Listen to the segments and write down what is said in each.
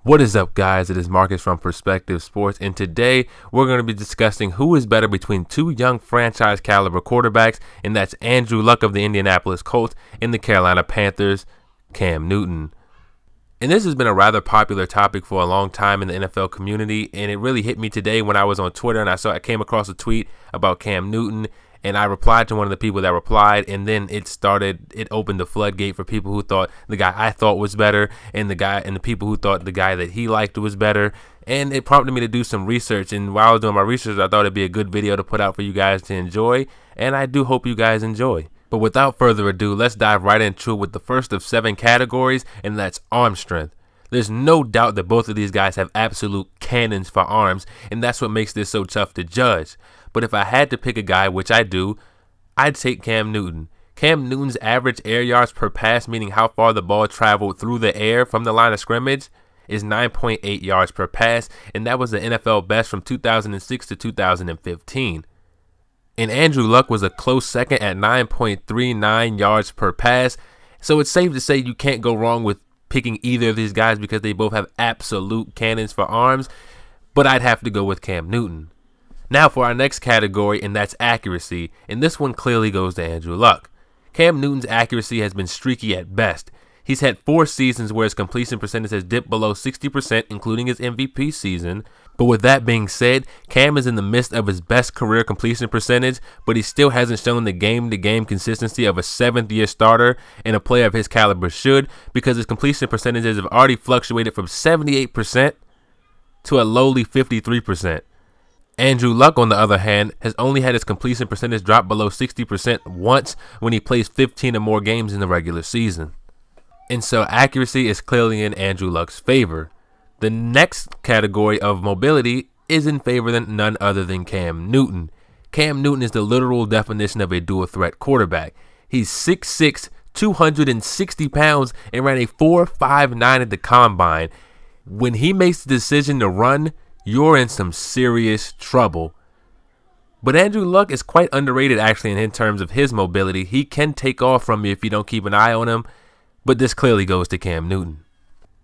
What is up, guys? It is Marcus from Perspective Sports, and today we're going to be discussing who is better between two young franchise caliber quarterbacks, and that's Andrew Luck of the Indianapolis Colts and the Carolina Panthers, Cam Newton. And this has been a rather popular topic for a long time in the NFL community, and it really hit me today when I was on Twitter and I came across a tweet about Cam Newton, and I replied to one of the people that replied, and then it opened the floodgate for people who thought the guy I thought was better, and the people who thought the guy that he liked was better. And it prompted me to do some research, and while I was doing my research, I thought it'd be a good video to put out for you guys to enjoy, and I do hope you guys enjoy. But without further ado, let's dive right into it with the first of 7 categories, and that's arm strength. There's no doubt that both of these guys have absolute cannons for arms, and that's what makes this so tough to judge. But if I had to pick a guy, which I do, I'd take Cam Newton. Cam Newton's average air yards per pass, meaning how far the ball traveled through the air from the line of scrimmage, is 9.8 yards per pass, and that was the NFL best from 2006 to 2015. And Andrew Luck was a close second at 9.39 yards per pass, so it's safe to say you can't go wrong with picking either of these guys because they both have absolute cannons for arms, but I'd have to go with Cam Newton. Now for our next category, and that's accuracy, and this one clearly goes to Andrew Luck. Cam Newton's accuracy has been streaky at best. He's had 4 seasons where his completion percentage has dipped below 60%, including his MVP season. But with that being said, Cam is in the midst of his best career completion percentage, but he still hasn't shown the game-to-game consistency of a 7th-year starter and a player of his caliber should, because his completion percentages have already fluctuated from 78% to a lowly 53%. Andrew Luck, on the other hand, has only had his completion percentage drop below 60% once when he plays 15 or more games in the regular season. And so accuracy is clearly in Andrew Luck's favor. The next category of mobility is in favor than none other than Cam Newton. Cam Newton is the literal definition of a dual threat quarterback. He's 6'6", 260 pounds, and ran a 4.59 at the combine. When he makes the decision to run, you're in some serious trouble. But Andrew Luck is quite underrated actually in terms of his mobility. He can take off from you if you don't keep an eye on him, but this clearly goes to Cam Newton.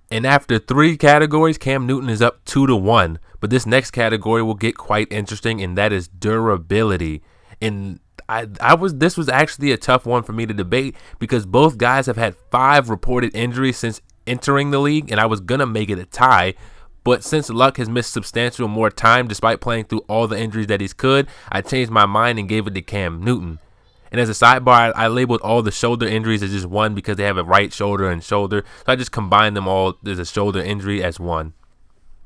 And after 3 categories, Cam Newton is up 2-1. But this next category will get quite interesting, and that is durability. And this was actually a tough one for me to debate because both guys have had 5 reported injuries since entering the league, and I was gonna make it a tie. But since Luck has missed substantial more time despite playing through all the injuries that he's could, I changed my mind and gave it to Cam Newton. And as a sidebar, I labeled all the shoulder injuries as just one because they have a right shoulder and shoulder. So I just combined them all as a shoulder injury as one.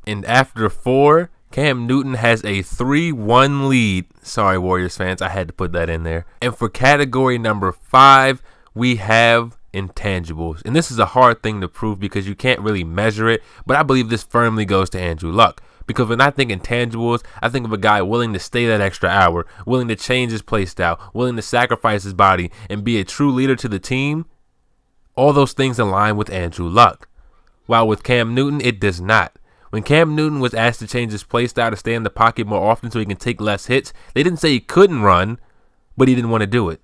And after 4, Cam Newton has a 3-1 lead. Sorry, Warriors fans, I had to put that in there. And for category number 5, we have intangibles. And this is a hard thing to prove because you can't really measure it, but I believe this firmly goes to Andrew Luck. Because when I think intangibles, I think of a guy willing to stay that extra hour, willing to change his play style, willing to sacrifice his body, and be a true leader to the team. All those things align with Andrew Luck. While with Cam Newton, it does not. When Cam Newton was asked to change his play style to stay in the pocket more often so he can take less hits, they didn't say he couldn't run, but he didn't want to do it.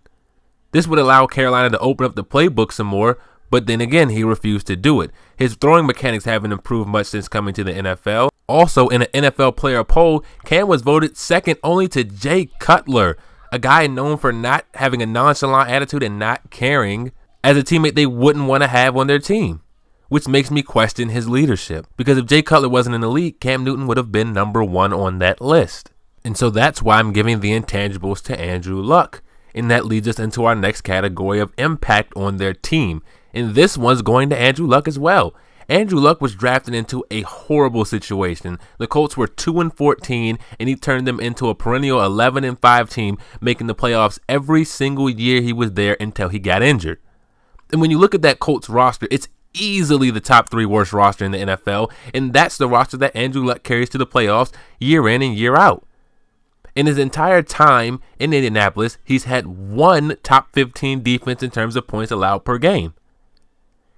This would allow Carolina to open up the playbook some more, but then again, he refused to do it. His throwing mechanics haven't improved much since coming to the NFL. Also, in an NFL player poll, Cam was voted second only to Jay Cutler, a guy known for not having a nonchalant attitude and not caring, as a teammate they wouldn't want to have on their team. Which makes me question his leadership. Because if Jay Cutler wasn't in the league, Cam Newton would have been number 1 on that list. And so that's why I'm giving the intangibles to Andrew Luck. And that leads us into our next category of impact on their team. And this one's going to Andrew Luck as well. Andrew Luck was drafted into a horrible situation. The Colts were 2-14, and he turned them into a perennial 11-5 team, making the playoffs every single year he was there until he got injured. And when you look at that Colts roster, it's easily the top 3 worst roster in the NFL, and that's the roster that Andrew Luck carries to the playoffs year in and year out. In his entire time in Indianapolis, he's had 1 top 15 defense in terms of points allowed per game.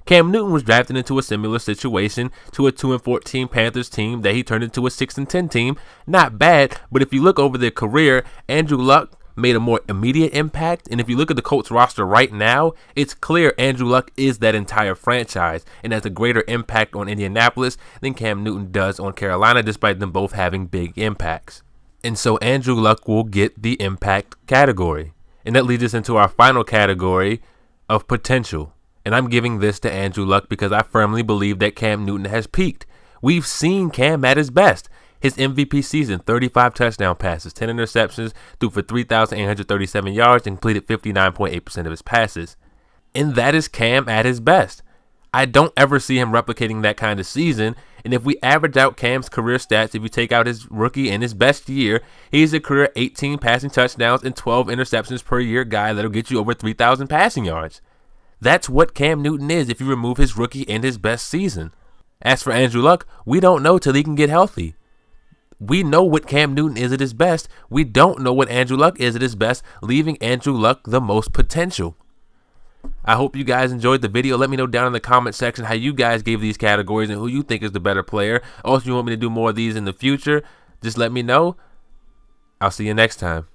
Cam Newton was drafted into a similar situation to a 2-14 Panthers team that he turned into a 6-10 team. Not bad, but if you look over their career, Andrew Luck made a more immediate impact. And if you look at the Colts roster right now, it's clear Andrew Luck is that entire franchise and has a greater impact on Indianapolis than Cam Newton does on Carolina, despite them both having big impacts. And so Andrew Luck will get the impact category. And that leads us into our final category of potential. And I'm giving this to Andrew Luck because I firmly believe that Cam Newton has peaked. We've seen Cam at his best. His MVP season, 35 touchdown passes, 10 interceptions, threw for 3,837 yards, and completed 59.8% of his passes. And that is Cam at his best. I don't ever see him replicating that kind of season. And if we average out Cam's career stats, if you take out his rookie and his best year, he's a career 18 passing touchdowns and 12 interceptions per year guy that'll get you over 3,000 passing yards. That's what Cam Newton is if you remove his rookie and his best season. As for Andrew Luck, we don't know till he can get healthy. We know what Cam Newton is at his best. We don't know what Andrew Luck is at his best, leaving Andrew Luck the most potential. I hope you guys enjoyed the video. Let me know down in the comment section how you guys gave these categories and who you think is the better player. Also, if you want me to do more of these in the future, just let me know. I'll see you next time.